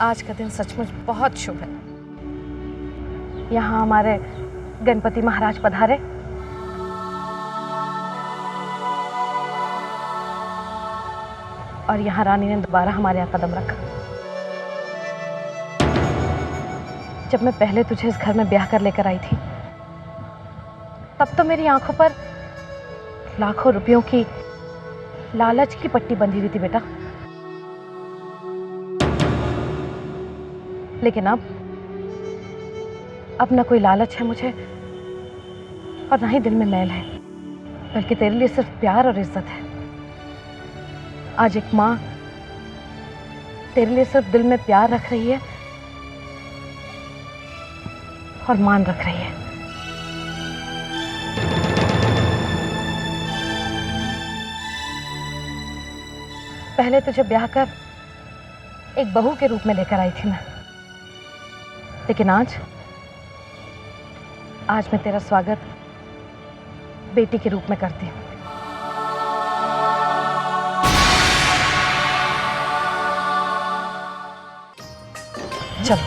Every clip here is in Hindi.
आज का दिन सचमुच बहुत शुभ है। यहाँ हमारे गणपति महाराज पधारे और यहाँ रानी ने दोबारा हमारे यहाँ कदम रखा। जब मैं पहले तुझे इस घर में ब्याह कर लेकर आई थी, तब तो मेरी आंखों पर लाखों रुपयों की लालच की पट्टी बंधी हुई थी बेटा। लेकिन अब ना कोई लालच है मुझे और ना ही दिल में मैल है, बल्कि तेरे लिए सिर्फ प्यार और इज्जत है। आज एक माँ तेरे लिए सिर्फ दिल में प्यार रख रही है और मान रख रही है। पहले तुझे ब्याह कर एक बहू के रूप में लेकर आई थी मैं, लेकिन आज मैं तेरा स्वागत बेटी के रूप में करती हूँ। चल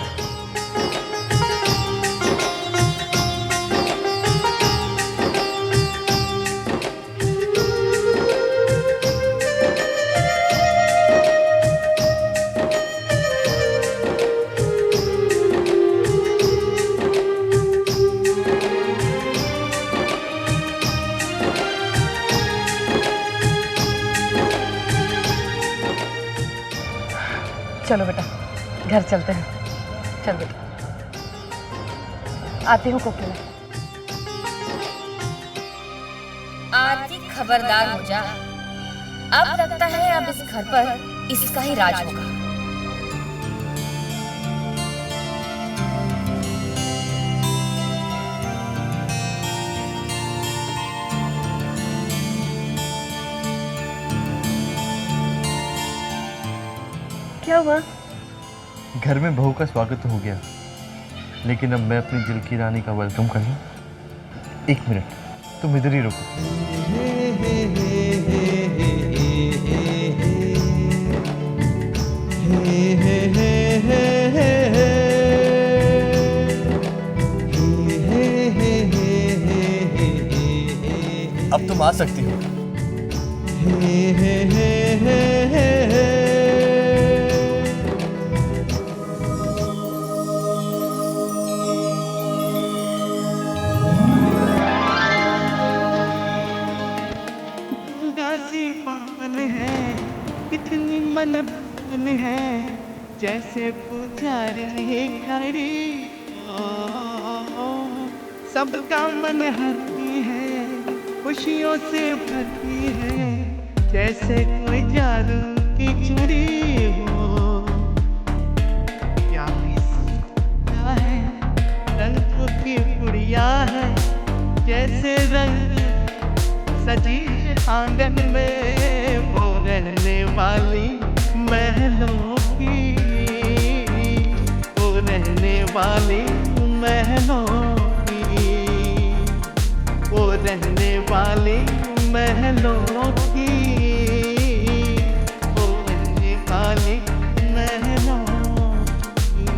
चलो बेटा, घर चलते हैं। चल बेटा, आती हूँ कोकिला। आरती खबरदार हो जा। अब लगता है अब इस घर पर इसका ही राज होगा। क्या हुआ? घर में बहू का स्वागत तो हो गया, लेकिन अब मैं अपनी दिल की रानी का वेलकम कर लूं। एक मिनट, तुम इधर ही रुको। अब तुम आ सकती हो। इतनी मन है जैसे पुजारी खड़ी, सबका मन हरती है, खुशियों से भरती है, जैसे कोई जादू की छड़ी हो। क्या है रंग की गुड़िया है, जैसे रंग सजी आंगन में वो रहने वाली महलों की, वो रहने वाली महलों की, वो रहने वाली महलों की, वो रहने वाली महलों की।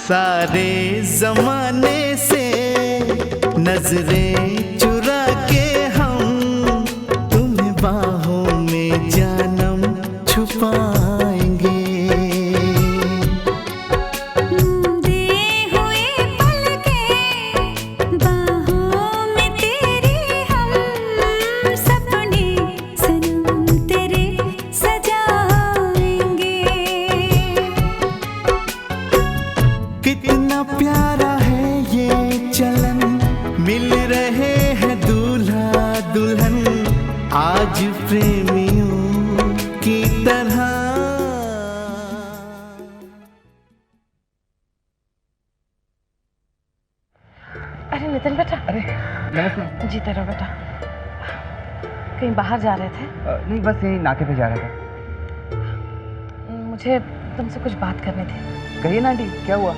सारे जमाने से नजरें चुरा के हम तुम्हें बाहों में जानम छुपाएंगे। दे हुए पलकें बाहों में तेरी, हम सपने सनम तेरे सजाएंगे। कितना प्यारा है ये चलन, मिल रहे हैं दूल्हा दुल्हन आज प्रेमियों की तरह। अरे नितिन बेटा। अरे नमस्ते। जीते रहो बेटा। कहीं बाहर जा रहे थे? नहीं, बस यही नाके पे जा रहा था। मुझे तुमसे कुछ बात करनी थी। कहिए ना आंटी, क्या हुआ?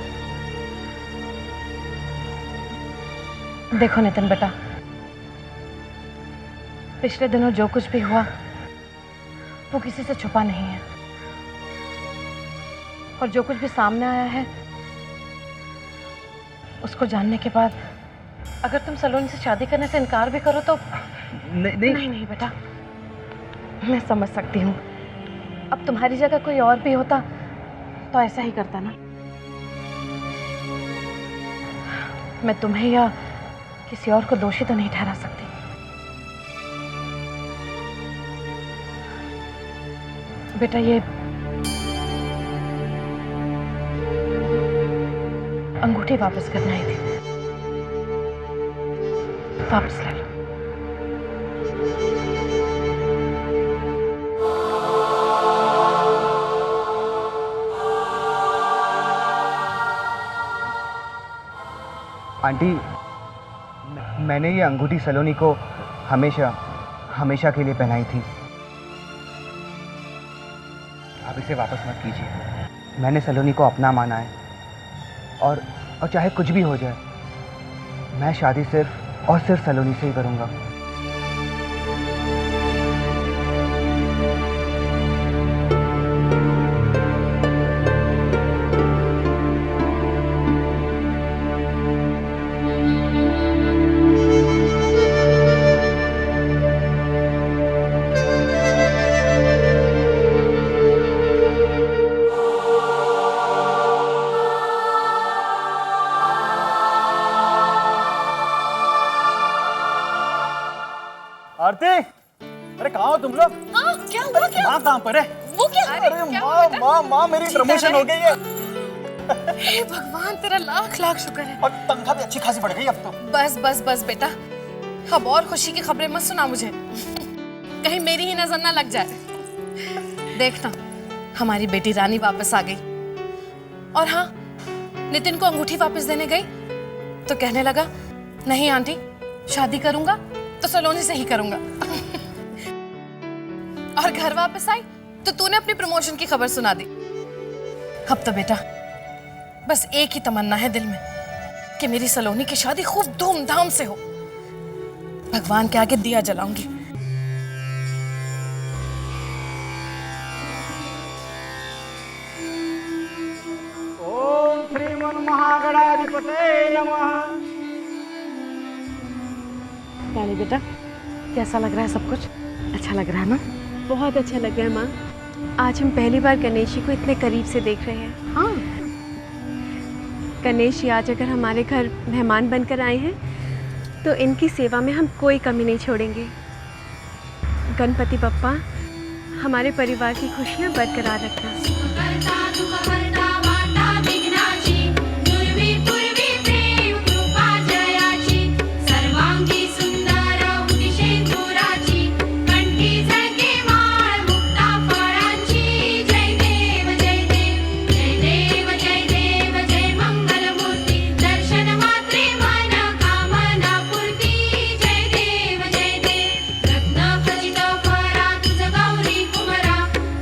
देखो नितिन बेटा, पिछले दिनों जो कुछ भी हुआ वो किसी से छुपा नहीं है। और जो कुछ भी सामने आया है उसको जानने के बाद अगर तुम सलोनी से शादी करने से इनकार भी करो तो नहीं नहीं बेटा, मैं समझ सकती हूँ। अब तुम्हारी जगह कोई और भी होता तो ऐसा ही करता ना। मैं तुम्हें या किसी और को दोषी तो नहीं ठहरा सकती। बेटा ये अंगूठी वापस करने आई थी, वापस ले लो। आंटी, मैंने ये अंगूठी सलोनी को हमेशा हमेशा के लिए पहनाई थी। आप इसे वापस मत कीजिए। मैंने सलोनी को अपना माना है और चाहे कुछ भी हो जाए, मैं शादी सिर्फ और सिर्फ सलोनी से ही करूँगा। आरती, अरे कहाँ हो तुम लोग? हाँ, क्या हुआ? क्या माँ कहाँ पर है? वो क्या? अरे माँ मेरी प्रमोशन हो गई है। हे भगवान, तेरा लाख लाख शुक्र है। और तनख्वाह भी अच्छी खासी बढ़ गई अब तो। बस बस बस बेटा, अब और खुशी की खबरें मत सुना मुझे, कहीं मेरी ही नजर ना लग जाए। देखना, हमारी बेटी रानी वापस आ गई। और हाँ, नितिन को अंगूठी वापस देने गई तो कहने लगा, नहीं आंटी, शादी करूंगा तो सलोनी से ही करूंगा। और घर वापस आई तो तूने अपनी प्रमोशन की खबर सुना दी। अब तो बेटा बस एक ही तमन्ना है दिल में कि मेरी सलोनी की शादी खूब धूमधाम से हो। भगवान के आगे दिया जलाऊंगी। ओम श्रीमन महागणाधिपते नमः। रानी बेटा, कैसा लग रहा है सब कुछ? अच्छा लग रहा है ना? बहुत अच्छा लग रहा है माँ। आज हम पहली बार गणेश जी को इतने करीब से देख रहे हैं। हाँ, गणेश जी आज अगर हमारे घर मेहमान बनकर आए हैं तो इनकी सेवा में हम कोई कमी नहीं छोड़ेंगे। गणपति बप्पा हमारे परिवार की खुशियाँ बरकरार रखना।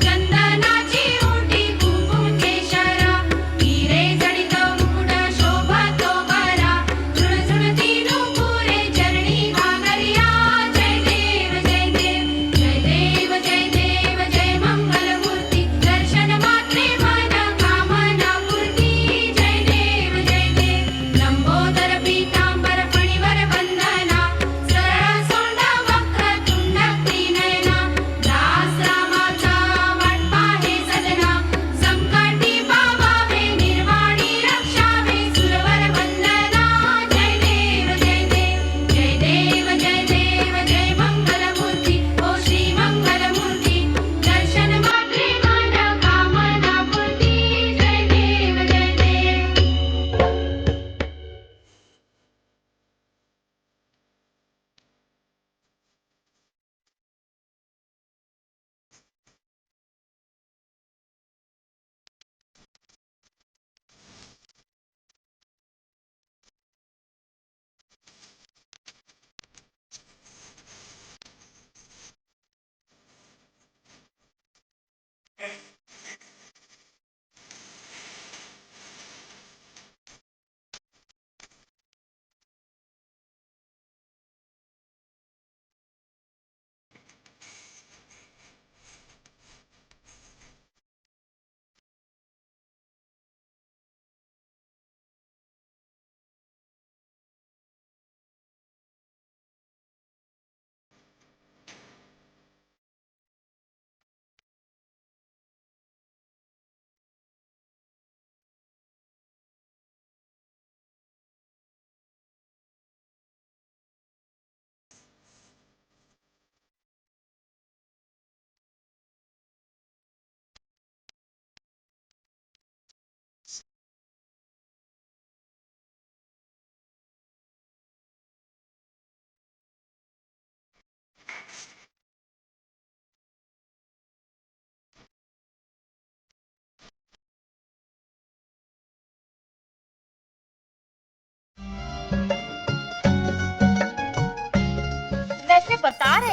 चंदनाची ओटी कुंकू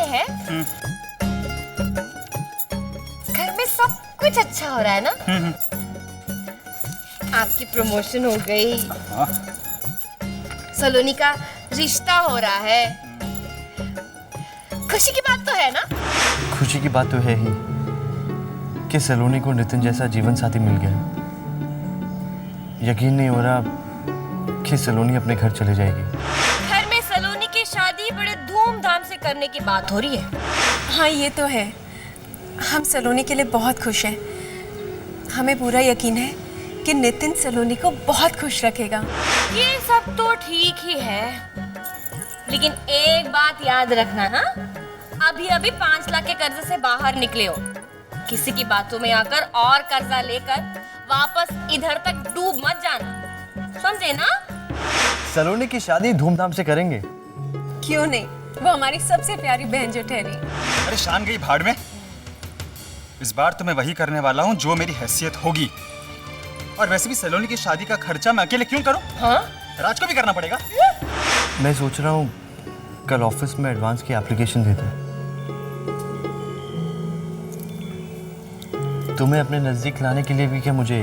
हैं? घर में सब कुछ अच्छा हो रहा है ना? आपकी प्रमोशन हो गई, सलोनी का रिश्ता हो रहा है, खुशी की बात तो है ना? खुशी की बात तो है ही कि सलोनी को नितिन जैसा जीवन साथी मिल गया। यकीन नहीं हो रहा कि सलोनी अपने घर चले जाएगी। घर में सलोनी की शादी बड़े धूमधाम से करने की बात हो रही है। हाँ, ये तो है। हम सलोनी के लिए बहुत खुश हैं। हमें पूरा यकीन है कि नितिन सलोनी को बहुत खुश रखेगा। ये सब तो ठीक ही है, लेकिन एक बात याद रखना ना, अभी अभी 5 लाख के कर्ज से बाहर निकले हो, किसी की बातों में आकर और कर्जा लेकर वापस इधर तक डूब मत जाना, समझे ना? सलोनी की शादी धूमधाम से करेंगे। क्यों नहीं, वो हमारी सबसे प्यारी बहन जो ठहरी। अरे शान गई भाड़ में। इस बार तो मैं वही करने वाला हूँ जो मेरी हैसियत होगी। और वैसे भी सलोनी की शादी का खर्चा मैं अकेले क्यों करूँ? हाँ? राज को भी करना पड़ेगा। मैं सोच रहा हूँ कल ऑफिस में एडवांस की एप्लीकेशन दे दूँ। तुम्हें अपने नजदीक लाने के लिए भी क्या मुझे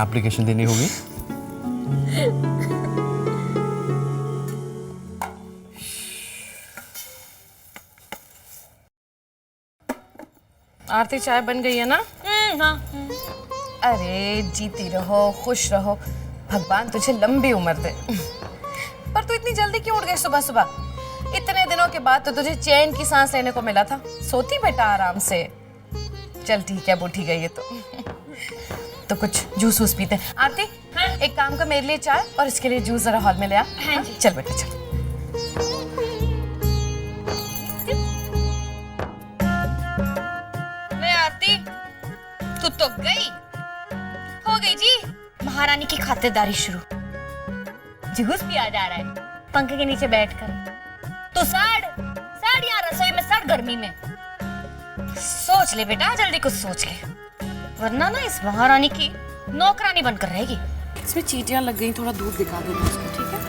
एप्लीकेशन देनी होगी? आरती, चाय बन गई है ना? हाँ। अरे जीती रहो, खुश रहो, भगवान तुझे लंबी उम्र दे। पर तू इतनी जल्दी क्यों उठ गई सुबह सुबह? इतने दिनों के बाद तो तुझे चैन की सांस लेने को मिला था। सोती बेटा आराम से। चल ठीक है, अब उठी गई है तो कुछ जूस वूस पीते हैं। आरती, हाँ? एक काम कर, मेरे लिए चाय और इसके लिए जूस जरा हॉल में ले आ। हाँ जी। चल बेटा चल। मैं आरती, तू तो गई। हो गई जी महारानी की खातिरदारी शुरू। जूस पिया जा रहा है पंखे के नीचे बैठकर। तो साड़ यार, रसोई में साड़, गर्मी में। सोच ले बेटा जल्दी कुछ सोच के, वरना ना इस महारानी की नौकरानी बनकर रहेगी। इसमें चीटियां लग गई, थोड़ा दूध दिखा देना उसको, ठीक है?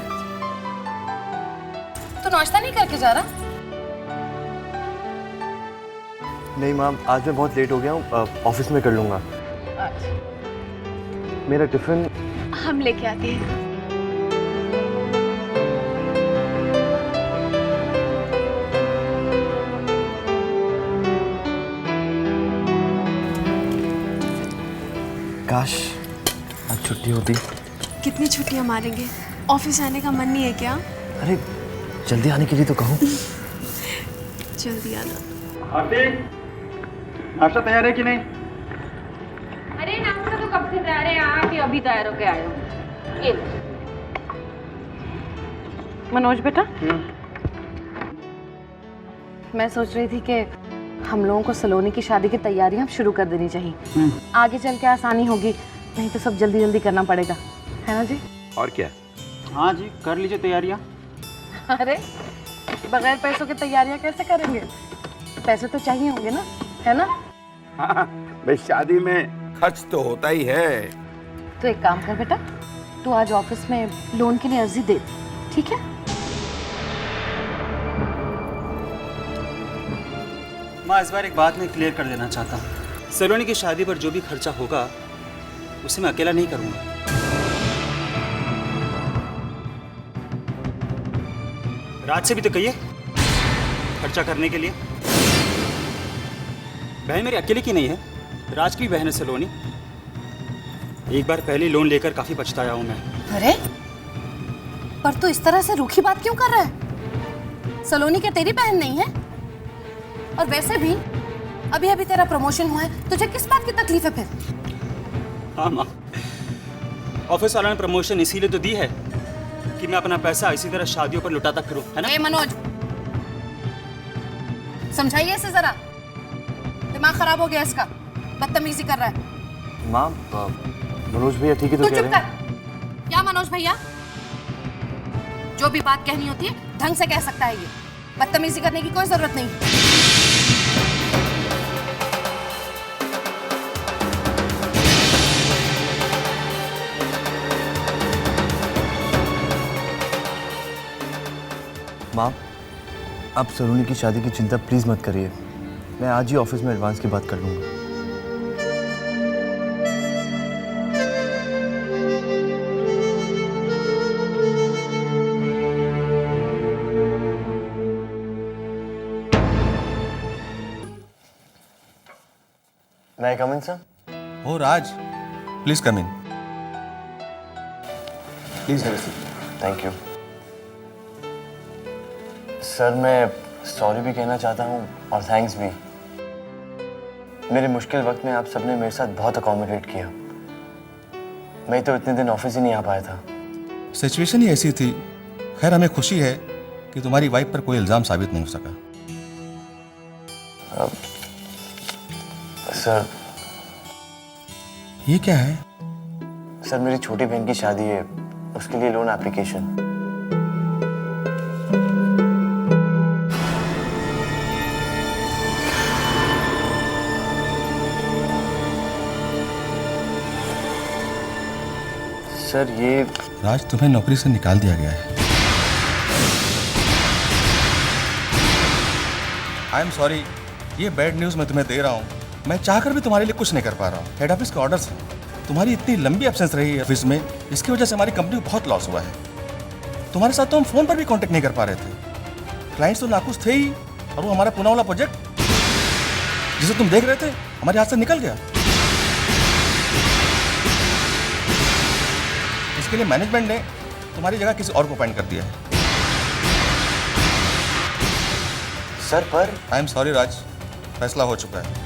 तो नाश्ता नहीं करके जा रहा? नहीं मैम, आज मैं बहुत लेट हो गया हूँ, ऑफिस में कर लूँगा। मेरा टिफिन हम लेके आते हैं। काश आज छुट्टी होती। कितनी छुट्टियां मारेंगे? ऑफिस आने का मन नहीं है क्या? अरे जल्दी आने के लिए तो कहो। जल्दी आना। आरती, नाश्ता तैयार है कि नहीं? अरे नाश्ता तो कब से तैयार है, आके अभी तैयार होके आए हो। ये मनोज बेटा, मैं सोच रही थी कि हम लोगों को सलोनी की शादी की तैयारियां शुरू कर देनी चाहिए। आगे चल के आसानी होगी, नहीं तो सब जल्दी जल्दी करना पड़ेगा, है ना जी? और क्या? हाँ जी, कर लीजिए तैयारियाँ। अरे बगैर पैसों की तैयारियां कैसे करेंगे? पैसे तो चाहिए होंगे ना, है ना? हाँ, भाई शादी में खर्च तो होता ही है। तो एक काम कर बेटा, तू आज ऑफिस में लोन के लिए अर्जी दे, ठीक है? माँ, इस बार एक बात मैं क्लियर कर देना चाहता हूँ। सलोनी की शादी पर जो भी खर्चा होगा उसे मैं अकेला नहीं करूँगा। राज से भी तो कहिए खर्चा करने के लिए। बहन मेरी अकेले की नहीं है, राज की भी बहन है सलोनी। एक बार पहले लोन लेकर काफी पछताया हूँ मैं। अरे पर तू इस तरह से रूखी बात क्यों कर रहा है? सलोनी क्या तेरी बहन नहीं है? और वैसे भी अभी अभी तेरा प्रमोशन हुआ है, तुझे किस बात की तकलीफ है फिर? हाँ माँ, ऑफिस वालों ने प्रमोशन इसीलिए तो दी है कि मैं अपना पैसा इसी तरह शादियों पर लुटाता फिरूं, है ना? ए मनोज, समझाइए इसे जरा, दिमाग खराब हो गया इसका, बदतमीजी कर रहा है। माँ, मनोज भैया ठीक है तो तू कह चुप रहे हैं। कर। क्या मनोज भैया? जो भी बात कहनी होती है ढंग से कह सकता है, ये बदतमीजी करने की कोई जरूरत नहीं। माँ, आप सलोनी की शादी की चिंता प्लीज़ मत करिए, मैं आज ही ऑफिस में एडवांस की बात कर लूँगा। मैं come in sir? Oh Raj, please come in. Please have a seat. Thank you sir. मैं सॉरी भी कहना चाहता हूँ और थैंक्स भी। मेरे मुश्किल वक्त में आप सबने मेरे साथ बहुत अकोमोडेट किया। मैं तो इतने दिन ऑफिस ही नहीं आ पाया था। सिचुएशन ही ऐसी थी। खैर हमें खुशी है कि तुम्हारी वाइफ पर कोई इल्जाम साबित नहीं हो सका। सर ये क्या है? सर मेरी छोटी बहन की शादी है, उसके लिए लोन एप्लीकेशन। सर ये राज, तुम्हें नौकरी से निकाल दिया गया है। आई एम सॉरी, ये बैड न्यूज़ मैं तुम्हें दे रहा हूँ। मैं चाहकर भी तुम्हारे लिए कुछ नहीं कर पा रहा हूँ। हेड ऑफिस के ऑर्डर्स हैं। तुम्हारी इतनी लंबी एब्सेंस रही है ऑफिस में, इसकी वजह से हमारी कंपनी को बहुत लॉस हुआ है। तुम्हारे साथ तो हम फोन पर भी कांटेक्ट नहीं कर पा रहे थे। क्लाइंट्स तो नाखुश थे ही, और वो हमारा पुणे वाला प्रोजेक्ट जिसे तुम देख रहे थे हमारे हाथ से निकल गया। इसके लिए मैनेजमेंट ने तुम्हारी जगह किसी और को अपॉइंट कर दिया है। सर पर आई एम सॉरी राज, फैसला हो चुका है।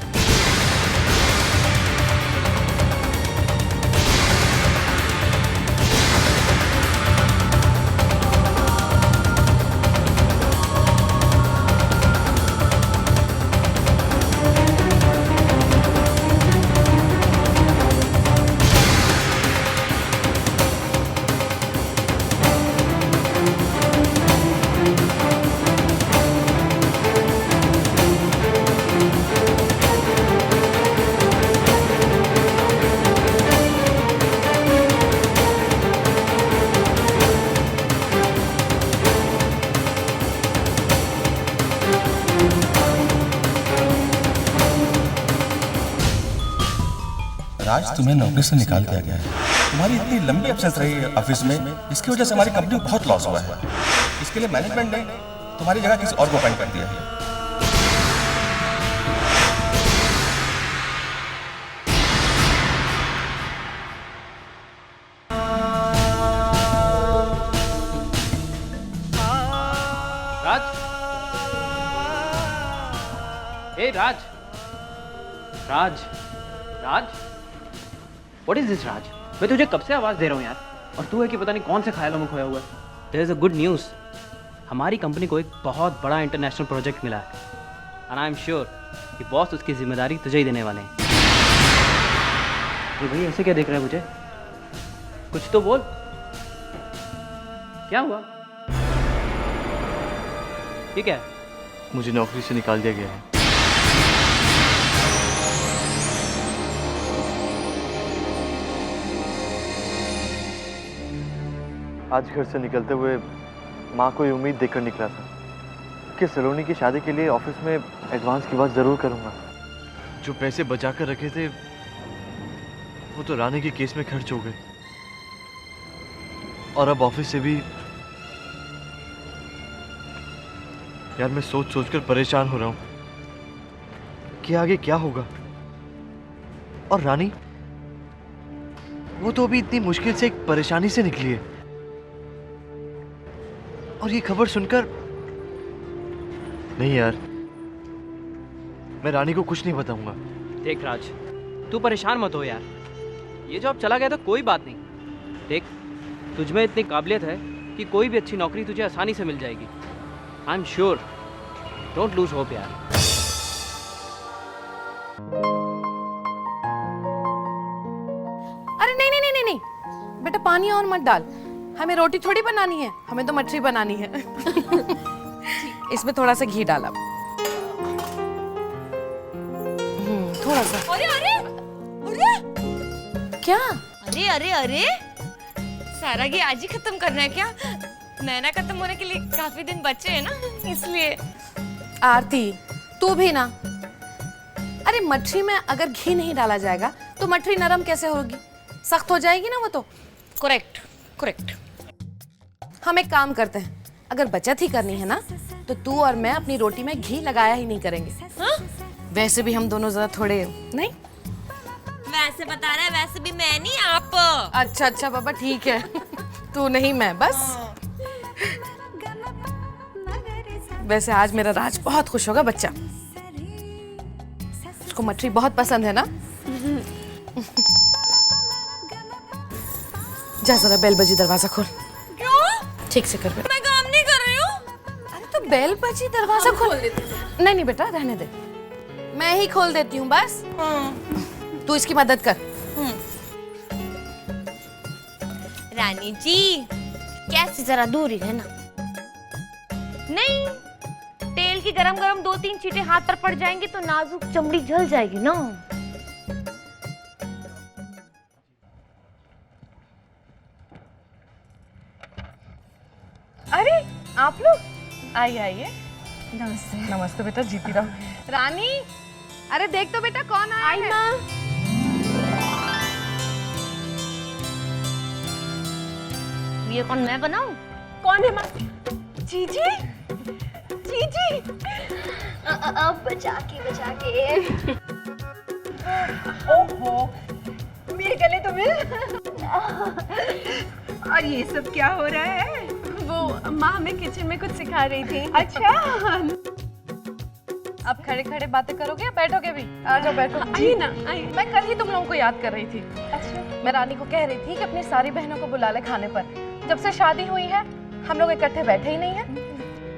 राज, तुम्हें नौकरी से निकाल दिया गया है। तुम्हारी इतनी लंबी एब्सेंस रही है ऑफिस में, इसकी वजह से हमारी कंपनी को बहुत लॉस हुआ है। इसके लिए मैनेजमेंट ने तुम्हारी जगह किसी और को अपॉइंट कर दिया है। राज, हे राज, राज, राज, व्हाट इज दिस राज? मैं तुझे कब से आवाज दे रहा हूँ यार, और तू है कि पता नहीं कौन से ख्यालों में खोया हुआ है। There is a good news. हमारी कंपनी को एक बहुत बड़ा इंटरनेशनल प्रोजेक्ट मिला है, एंड आई एम श्योर कि बॉस उसकी जिम्मेदारी तुझे ही देने वाले हैं। तो भाई ऐसे क्या देख रहा है मुझे? कुछ तो बोल, क्या हुआ? ठीक है, मुझे नौकरी से निकाल दिया गया है। आज घर से निकलते हुए माँ को ये उम्मीद देकर निकला था कि सलोनी की शादी के लिए ऑफिस में एडवांस की बात ज़रूर करूँगा। जो पैसे बचा कर रखे थे वो तो रानी के केस में खर्च हो गए, और अब ऑफिस से भी यार मैं सोच सोच कर परेशान हो रहा हूँ कि आगे क्या होगा। और रानी, वो तो अभी इतनी मुश्किल से एक परेशानी से निकली है, और ये खबर सुनकर नहीं यार, मैं रानी को कुछ नहीं बताऊंगा। देख राज, तू परेशान मत हो यार, ये जॉब चला गया तो कोई बात नहीं। देख, तुझमें इतनी काबिलियत है कि कोई भी अच्छी नौकरी तुझे आसानी से मिल जाएगी। आई am sure, don't lose hope यार। अरे नहीं नहीं नहीं नहीं नहीं बेटा, पानी और मत डाल, हमें रोटी थोड़ी बनानी है, हमें तो मछली बनानी है। इसमें थोड़ा सा घी डाला, थोड़ा सा। अरे अरे अरे क्या? अरे अरे अरे, सारा घी आज ही खत्म करना है क्या? नैना खत्म होने के लिए काफी दिन बचे हैं ना, इसलिए। आरती तू भी ना। अरे मठरी में अगर घी नहीं डाला जाएगा तो मठरी नरम कैसे होगी, सख्त हो जाएगी ना वो तो। Correct correct. हम एक काम करते हैं, अगर बचत ही करनी है ना तो तू और मैं अपनी रोटी में घी लगाया ही नहीं करेंगे। हाँ? वैसे भी हम दोनों जरा थोड़े नहीं। वैसे बता रहा है, वैसे भी मैं नहीं आप। अच्छा अच्छा बाबा ठीक है तू नहीं मैं बस। वैसे आज मेरा राज बहुत खुश होगा बच्चा, उसको मठरी बहुत पसंद है ना। जा जरा बेल बजी दरवाजा खोल। क्यों? ठीक से कर बेटा। मैं काम नहीं कर रही हूँ। अरे तो बेल बजी दरवाजा खोल देती हूँ। नहीं नहीं बेटा रहने दे, मैं ही खोल देती हूँ बस। तू इसकी मदद कर। रानी जी कैसे जरा दूर ही रहना। नहीं, तेल की गरम गरम 2-3 चींटे हाथ पर पड़ जाएंगी तो नाजुक चमड़ी जल जाएगी ना। अरे आप लोग आइए आइए। नमस्ते। नमस्ते बेटा, जीती रहो। रानी अरे देख तो बेटा कौन आया है। माँ ये कौन, मैं बनाऊं? कौन है माँ? जीजी जीजी। अब बचा के ओहो मेरे गले तो मिल। और ये सब क्या हो रहा है? वो माँ हमें किचन में कुछ सिखा रही थी। अच्छा अब खड़े खड़े बातें करोगे या बैठोगे भी? आ जाओ बैठो। आइए ना आइए। मैं कल ही तुम लोगों को याद कर रही थी। अच्छा मैं रानी को कह रही थी कि अपनी सारी बहनों को बुला ले खाने पर। जब से शादी हुई है हम लोग इकट्ठे बैठे ही नहीं हैं।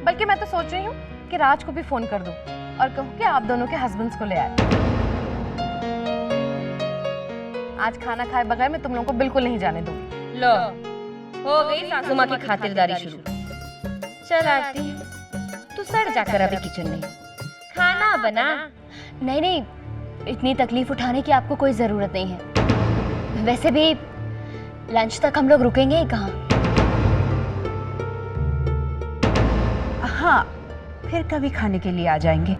बल्कि मैं तो सोच रही हूँ कि राज को भी फोन कर दूं और कहूँ कि आप दोनों के हस्बैंड्स को ले आए। आज खाना खाए बगैर मैं तुम लोगों को बिल्कुल नहीं जाने दूंगी। लो हो गई सासू माँ की खातिरदारी शुरू। चल आरती तू सड़ जाकर अभी किचन में खाना बना। नहीं नहीं, इतनी तकलीफ उठाने की आपको कोई जरूरत नहीं है। वैसे भी लंच तक हम लोग रुकेंगे ही कहाँ। हाँ फिर कभी खाने के लिए आ जाएंगे।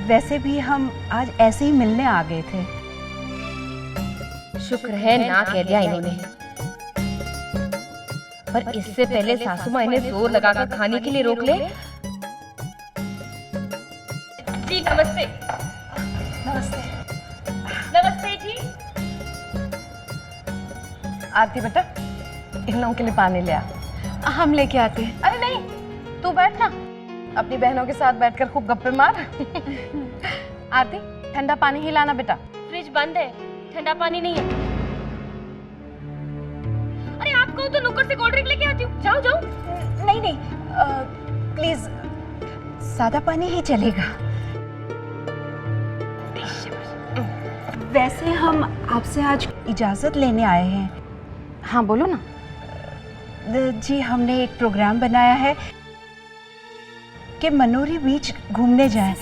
वैसे भी हम आज ऐसे ही मिलने आ गए थे। शुक्र है ना कह दिया इन्होंने, पर इससे पहले सासू माँ इन्हें जोर लगाकर खाने के लिए रोक ले। जी नमस्ते। नमस्ते। नमस्ते जी। आरती बेटा इन लोगों के लिए पानी ले आ। हम लेके आते हैं। अरे नहीं तू बैठ ना, अपनी बहनों के साथ बैठकर खूब गप्पे मार। आरती ठंडा पानी ही लाना बेटा। फ्रिज बंद है, ठंडा पानी नहीं है। अरे आप कहो तो नुक्कड़ से कोल्ड ड्रिंक लेके आती हूँ। जाओ जाओ। नहीं नहीं प्लीज सादा पानी ही चलेगा। वैसे हम आपसे आज इजाजत लेने आए हैं। हाँ बोलो ना। जी हमने एक प्रोग्राम बनाया है कि मनोरी बीच घूमने जाएं।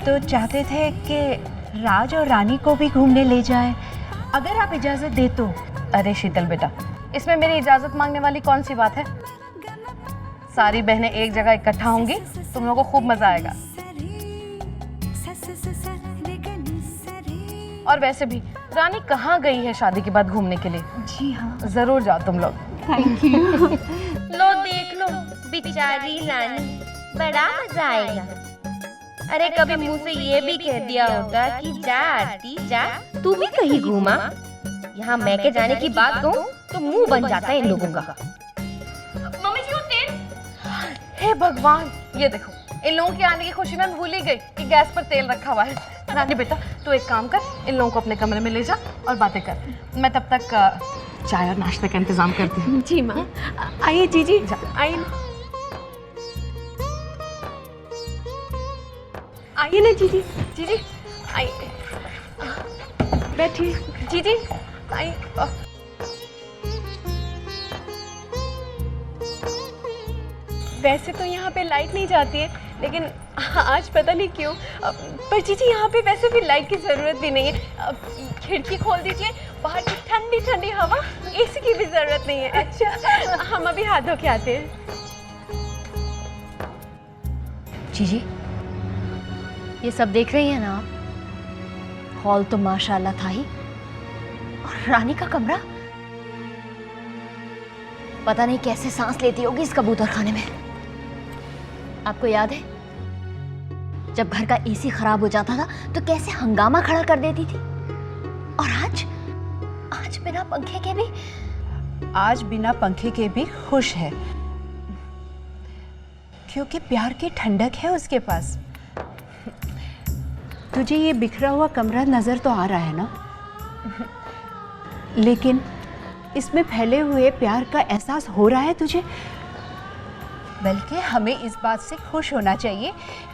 तो चाहते थे कि राज और रानी को भी घूमने ले जाएं, अगर आप इजाजत दे तो। अरे शीतल बेटा इसमें मेरी इजाजत मांगने वाली कौन सी बात है। सारी बहनें एक जगह इकट्ठा होंगी, तुम लोगों को खूब मजा आएगा। और वैसे भी रानी कहाँ गई है शादी के बाद घूमने के लिए? जी हाँ जरूर जाओ तुम लोग। Thank you. लो देख लो बेचारी रानी, बड़ा मजा आएगा। अरे कभी मुंह से ये भी कह दिया होता कि जा आरती जा, तू भी कहीं घूमा। यहाँ मैं के जाने की बात कहूँ तो मुंह बन जाता है इन लोगों का। मम्मी जी वो तेल। हे भगवान ये देखो, इन लोगों के आने की खुशी में भूल ही गई कि गैस पर तेल रखा हुआ है। रानी बेटा तू एक काम कर, इन लोगों को अपने कमरे में ले जा और बातें कर। मैं तब तक चाय और नाश्ते का इंतजाम करती हूँ। जी माँ। आइए जीजी आइए। आइए ना जीजी। जीजी आइए बैठिए। जीजी आइए। वैसे तो यहाँ पे लाइट नहीं जाती है, लेकिन आज पता नहीं क्यों। पर जीजी यहाँ पे वैसे भी लाइट की ज़रूरत भी नहीं है। खिड़की खोल दीजिए बाहर की ठंडी ठंडी हवा, एसी की भी जरूरत नहीं है। अच्छा, हम अभी हाथ धो के आते हैं। जीजी, ये सब देख रही है ना आप? हॉल तो माशाल्लाह था ही, और रानी का कमरा पता नहीं कैसे सांस लेती होगी इस कबूतर खाने में। आपको याद है जब घर का एसी खराब हो जाता था तो कैसे हंगामा खड़ा कर देती थी? और आज बिना पंखे के भी, आज बिना पंखे के भी खुश है, क्योंकि प्यार की ठंडक है उसके पास। तुझे ये बिखरा हुआ कमरा नजर तो आ रहा है ना, लेकिन इसमें फैले हुए प्यार का एहसास हो रहा है तुझे? बल्कि हमें इस बात से खुश होना चाहिए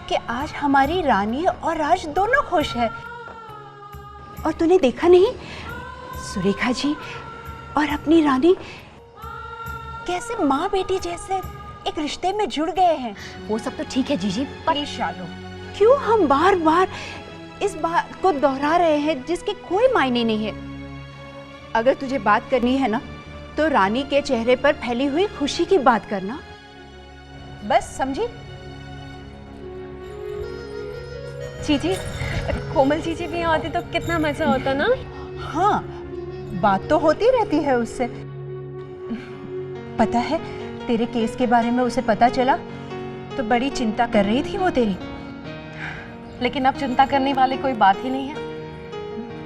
कि आज हमारी रानी और राज दोनों खुश है। और तूने देखा नहीं, सुरेखा जी और अपनी रानी कैसे माँ बेटी जैसे एक रिश्ते में जुड़ गए हैं। वो सब तो ठीक है जीजी, पर शालू, क्यों हम बार बार इस बात को दोहरा रहे हैं जिसके कोई मायने नहीं है। अगर तुझे बात करनी है ना, तो रानी के चेहरे पर फैली हुई खुशी की बात करना, बस समझी? जीजी, कोमल जीजी भी आती तो कितना मजा होता ना। हाँ, बात तो होती रहती है उससे। पता है, तेरे केस के बारे में उसे पता चला तो बड़ी चिंता कर रही थी वो तेरी। लेकिन अब चिंता करने वाली कोई बात ही नहीं है।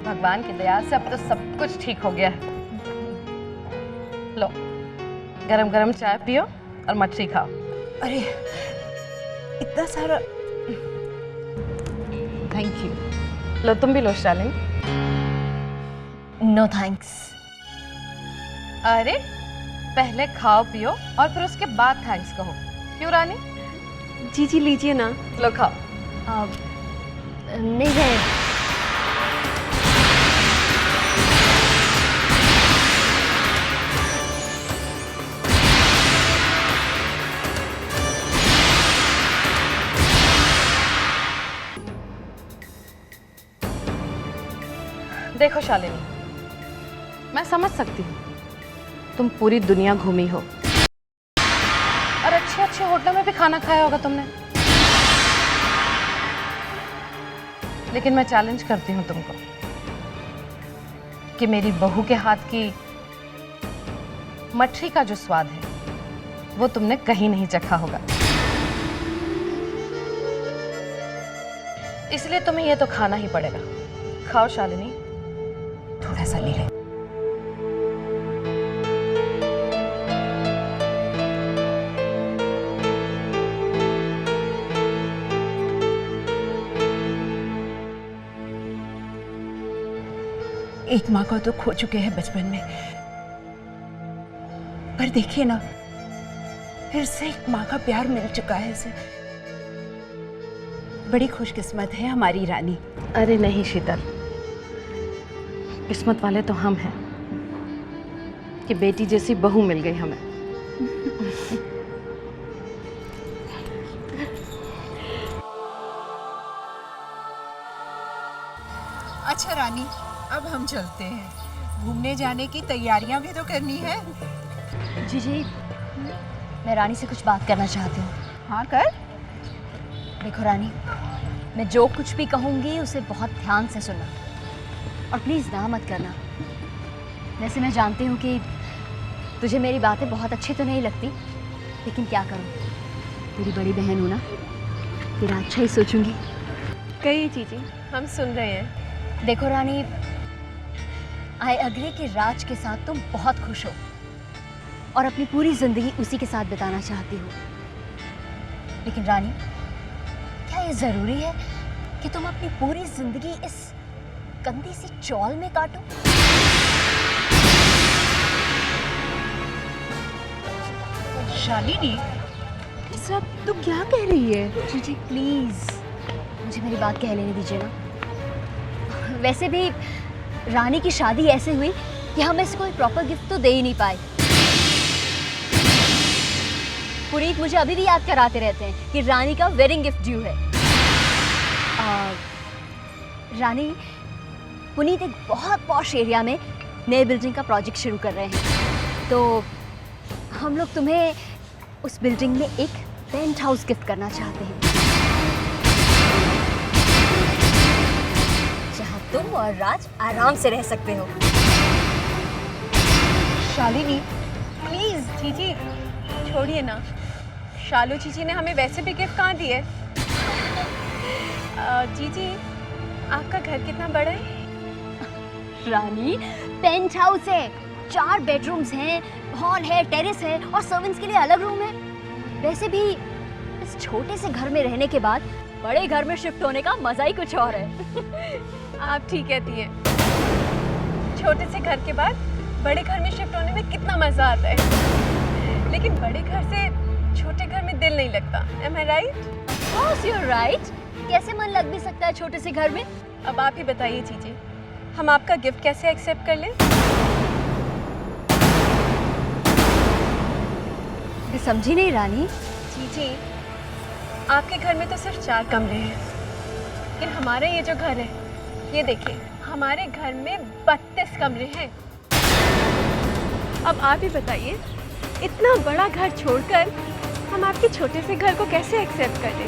भगवान की दया से अब तो सब कुछ ठीक हो गया है। लो, गरम गरम चाय पियो और मछली खाओ। अरे इतना सारा, थैंक यू। लो तुम भी लो शालिनी। No thanks. अरे पहले खाओ पियो और फिर उसके बाद थैंक्स कहो, क्यों रानी? जीजी लीजिए ना। लो खाओ। नहीं है। देखो शालिनी, मैं समझ सकती हूँ तुम पूरी दुनिया घूमी हो और अच्छे अच्छे होटलों में भी खाना खाया होगा तुमने, लेकिन मैं चैलेंज करती हूँ तुमको कि मेरी बहू के हाथ की मछली का जो स्वाद है वो तुमने कहीं नहीं चखा होगा। इसलिए तुम्हें ये तो खाना ही पड़ेगा। खाओ शालिनी, थोड़ा सा ले ले। एक माँ को तो खो चुके हैं बचपन में, पर देखिए ना, फिर से एक माँ का प्यार मिल चुका है इसे। बड़ी खुशकिस्मत है हमारी रानी। अरे नहीं शीतल, किस्मत वाले तो हम हैं कि बेटी जैसी बहू मिल गई हमें। अच्छा रानी, अब हम चलते हैं। घूमने जाने की तैयारियां भी तो करनी है। जीजी, मैं रानी से कुछ बात करना चाहती हूँ। हाँ कर। देखो रानी, मैं जो कुछ भी कहूँगी उसे बहुत ध्यान से सुनना और प्लीज़ ना मत करना। वैसे मैं जानती हूँ कि तुझे मेरी बातें बहुत अच्छी तो नहीं लगती, लेकिन क्या करूँ, तेरी बड़ी बहन हूँ ना, तेरा अच्छा ही सोचूंगी। कहिए जीजी, हम सुन रहे हैं। देखो रानी, आई एग्री कि राज के साथ तुम बहुत खुश हो और अपनी पूरी जिंदगी उसी के साथ बिताना चाहती हो, लेकिन रानी, क्या ये जरूरी है कि तुम अपनी पूरी जिंदगी इस गंदी सी चौल में काटो? शालिनी, सब तू क्या कह रही है? जीजी प्लीज मुझे मेरी बात कह लेने दीजिए ना। वैसे भी रानी की शादी ऐसे हुई कि हम इसको कोई प्रॉपर गिफ्ट तो दे ही नहीं पाए। पुनीत मुझे अभी भी याद कराते रहते हैं कि रानी का वेडिंग गिफ्ट ड्यू है। रानी, पुनीत एक बहुत पॉश एरिया में नए बिल्डिंग का प्रोजेक्ट शुरू कर रहे हैं, तो हम लोग तुम्हें उस बिल्डिंग में एक पेंट हाउस गिफ्ट करना चाहते हैं, जहां तुम और राज आराम से रह सकते हो। शालिनी, प्लीज़ जीजी छोड़िए ना, शालू जीजी ने हमें वैसे भी गिफ्ट कहाँ दिए। जीजी आपका घर कितना बड़ा है? रानी, पेंट हाउस है, 4 बेडरूम्स हैं, हॉल है, टेरेस है और सर्वेंट्स के लिए अलग रूम है। वैसे भी इस छोटे से घर में रहने के बाद बड़े घर में शिफ्ट होने का मजा ही कुछ और है। आप ठीक कहती हैं, छोटे से घर के बाद बड़े घर में शिफ्ट होने में कितना मज़ा आता है, लेकिन बड़े घर से छोटे घर में दिल नहीं लगता। Am I right? Of course you're right. कैसे मन लग भी सकता है छोटे से घर में? अब आप ही बताइए जीजी, हम आपका गिफ्ट कैसे एक्सेप्ट कर लें? मैं समझी नहीं रानी। जीजी, आपके घर में तो सिर्फ 4 कमरे हैं, लेकिन हमारा ये जो घर है, ये देखिए, हमारे घर में 32 कमरे हैं। अब आप ही बताइए, इतना बड़ा घर छोड़कर हम आपके छोटे से घर को कैसे एक्सेप्ट कर लें?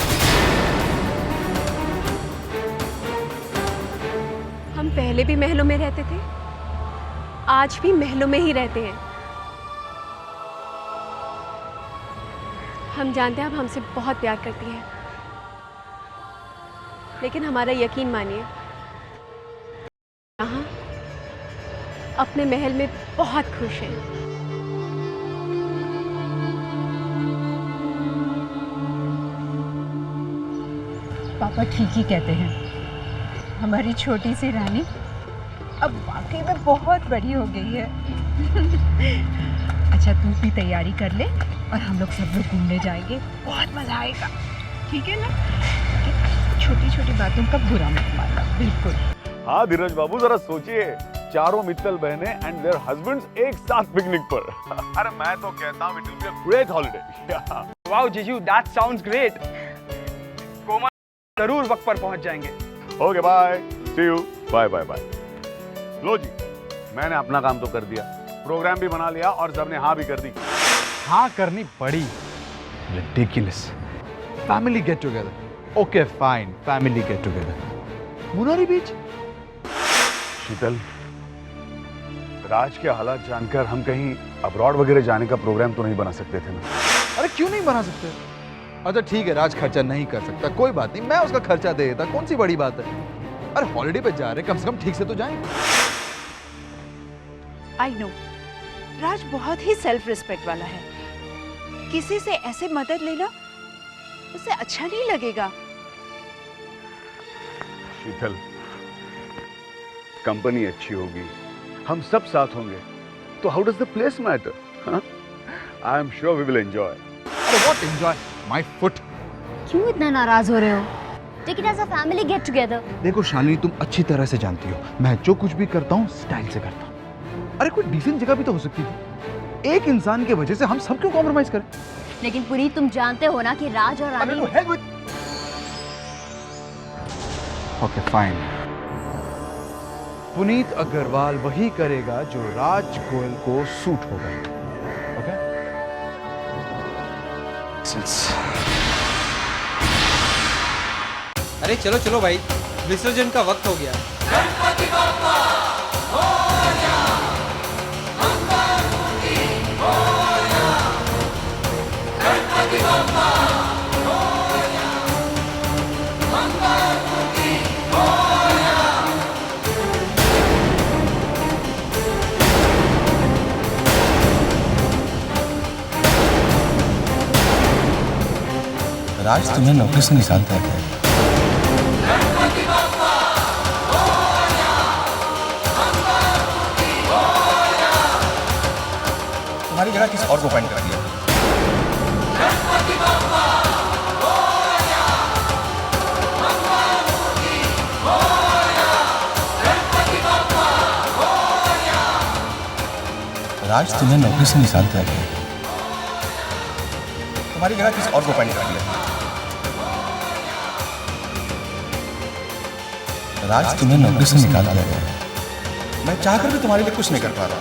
हम पहले भी महलों में रहते थे, आज भी महलों में ही रहते हैं। हम जानते हैं आप हमसे बहुत प्यार करती हैं, लेकिन हमारा यकीन मानिए, यहाँ अपने महल में बहुत खुश हैं। पापा ठीक ही कहते हैं, हमारी छोटी सी रानी अब वाकई में बहुत बड़ी हो गई है। अच्छा, तू भी तैयारी कर ले और हम लोग सब लोग घूमने जाएंगे, बहुत मजा आएगा, ठीक है ना? छोटी छोटी बातों का बुरा मत मानना, बिल्कुल। हाँ धीरज बाबू, जरा सोचिए, चारों मित्तल बहनें एंड देयर हस्बैंड्स एक साथ पिकनिक पर। अरे मैं तो कहता हूँ it will be a great holiday. Wow जीजू, दैट साउंड्स ग्रेट। कोमल जरूर वक्त पर पहुंच जाएंगे। Okay bye, see you, bye bye bye. लो जी, मैंने अपना काम तो कर दिया, प्रोग्राम भी बना लिया और सबने हाँ भी कर दी। हाँ करनी पड़ी। Ridiculous. Family get together. Okay, fine. Family get together. मुनारी बीच? शीतल, राज के हालात जानकर हम कहीं अब्रॉड वगैरह जाने का प्रोग्राम तो नहीं बना सकते थे ना? अरे क्यों नहीं बना सकते? अच्छा ठीक है, राज खर्चा नहीं कर सकता, कोई बात नहीं, मैं उसका खर्चा दे देता, कौन सी बड़ी बात है। अरे हॉलिडे पे जा रहे, कम से कम ठीक से तो जाएं। आई नो, राज बहुत ही सेल्फ रिस्पेक्ट वाला है, किसी से ऐसे मदद लेना उसे अच्छा नहीं लगेगा। शीतल, कंपनी अच्छी होगी, हम सब साथ होंगे, तो how does the place matter? I am sure we will enjoy. अरे व्हाट एंजॉय? My foot. क्यों इतना नाराज हो रहे हो? Take it as a family get together. देखो शालिनी, तुम अच्छी तरह से जानती हो, मैं जो कुछ भी करता हूँ स्टाइल से करता हूँ। अरे कोई डिसेंट जगह भी तो हो सकती थी, एक इंसान की वजह से हम सब क्यों कॉम्प्रोमाइज करें? लेकिन पुनीत, तुम जानते हो ना कि राज और रानी। ओके फाइन, पुनीत अग्रवाल वही करेगा जो राज गोयल को सूट होगा। ओके? अरे चलो चलो भाई, विसर्जन का वक्त हो गया। गणपति बप्पा मोरया, मंगलमूर्ति मोरया, गणपति बप्पा मोरया, मंगलमूर्ति मोरया। राज तुम्हें नौकरी से निकालता है। तुम्हारी जगह किसी और को अपॉइंट करा दिया। राज तुम्हें नौकरी से निकालता है। तुम्हारी जगह किसी और को अपॉइंट करा दिया। राज तुम्हें नौकरी से निकाल दिया गया है। मैं चाहकर भी तुम्हारे लिए कुछ नहीं कर पा रहा।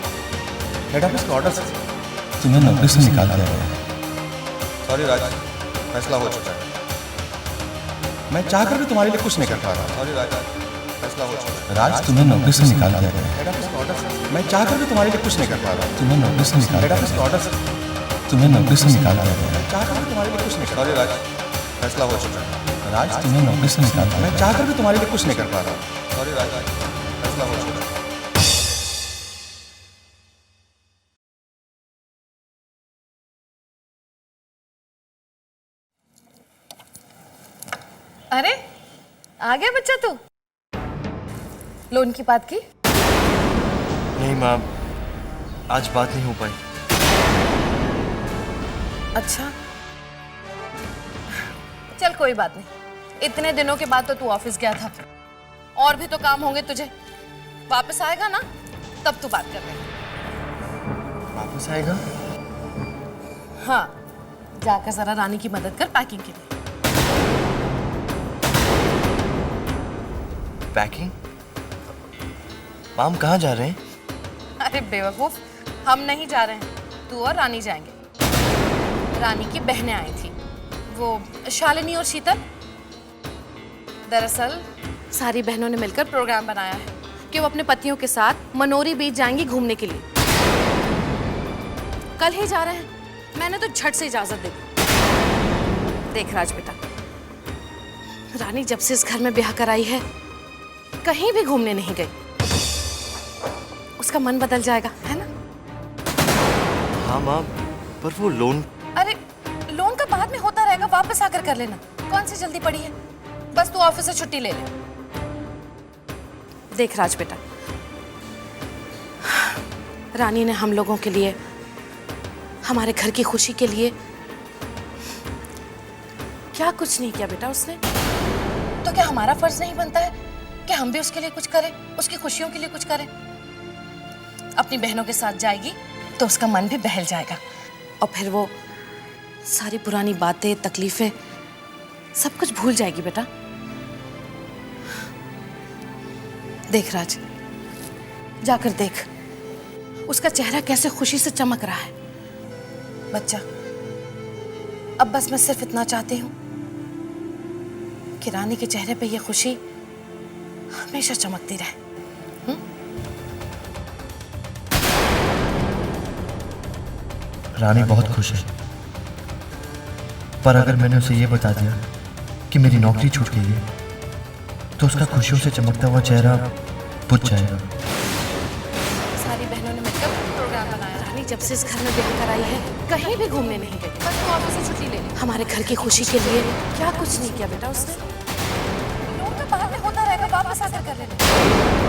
हेड ऑफिस का ऑर्डर से तुम्हें नौकरी से निकाल दिया गया है। सॉरी राज, फैसला हो चुका है। मैं चाहकर भी तुम्हारे लिए कुछ नहीं कर पा रहा। सॉरी राज, फैसला हो चुका है। राज, तुम्हें नौकरी से निकाल दिया गया है। हेड ऑफिस का ऑर्डर से मैं चाहकर भी तुम्हारे लिए कुछ नहीं कर पा रहा। तुम्हें नौकरी से निकाल, हेड ऑफिस का ऑर्डर से तुम्हें नौकरी से निकाल दिया गया है। मैं चाहकर भी तुम्हारे लिए कुछ नहीं कर। सॉरी राज, फैसला हो चुका है। राज, तुम्हें नौकरी से निकाल दिया। मैं चाहकर भी तुम्हारे लिए कुछ नहीं कर पा रहा। सॉरी राज, फैसला हो चुका है। अरे आ गया बच्चा तू। लोन की बात की? नहीं माँ, आज बात नहीं हो पाई। अच्छा चल कोई बात नहीं। इतने दिनों के बाद तो तू ऑफिस गया था, और भी तो काम होंगे तुझे। वापस आएगा ना तब तू बात कर ले। वापस आएगा? हाँ, जाकर जरा रानी की मदद कर पैकिंग के लिए। पैकिंग? माम कहाँ जा रहे हैं? अरे बेवकूफ, हम नहीं जा रहे हैं, तू और रानी जाएंगे। रानी की बहनें आई थी, वो शालिनी और शीतल। दरअसल सारी बहनों ने मिलकर प्रोग्राम बनाया है कि वो अपने पतियों के साथ मनोरी बीच जाएंगी घूमने के लिए। कल ही जा रहे हैं, मैंने तो झट से इजाजत दे दी। देख राज बेटा, रानी जब से इस घर में ब्याह कराई है कहीं भी घूमने नहीं गई। उसका मन बदल जाएगा, है ना? हाँ माँ, पर वो लोन। अरे लोन का बाद में होता रहेगा, वापस आकर कर लेना। कौन सी जल्दी पड़ी है, बस तू ऑफिस से छुट्टी ले ले। देख राज बेटा, रानी ने हम लोगों के लिए, हमारे घर की खुशी के लिए क्या कुछ नहीं किया बेटा उसने। तो क्या हमारा फर्ज नहीं बनता है कि हम भी उसके लिए कुछ करें, उसकी खुशियों के लिए कुछ करें? अपनी बहनों के साथ जाएगी तो उसका मन भी बहल जाएगा, और फिर वो सारी पुरानी बातें, तकलीफें सब कुछ भूल जाएगी बेटा। देख राज, जाकर देख उसका चेहरा कैसे खुशी से चमक रहा है। बच्चा, अब बस मैं सिर्फ इतना चाहती हूँ कि रानी के चेहरे पे ये खुशी हमेशा चमकती रहे। रानी बहुत खुश है, पर अगर मैंने उसे ये बता दिया कि मेरी नौकरी छूट गई है, तो उसका खुशियों से चमकता हुआ चेहरा बुझ जाएगा। सारी बहनों ने मिलकर प्रोग्राम बनाया। रानी जब से इस घर में ब्याह कराई है कहीं भी घूमने नहीं गई, बस वो ऑफिस से छुट्टी ले ली। हमारे घर की खुशी के लिए क्या कुछ नहीं किया बेटा उसने। लोन का बाद में होता रहेगा, वापस आकर कर लेना।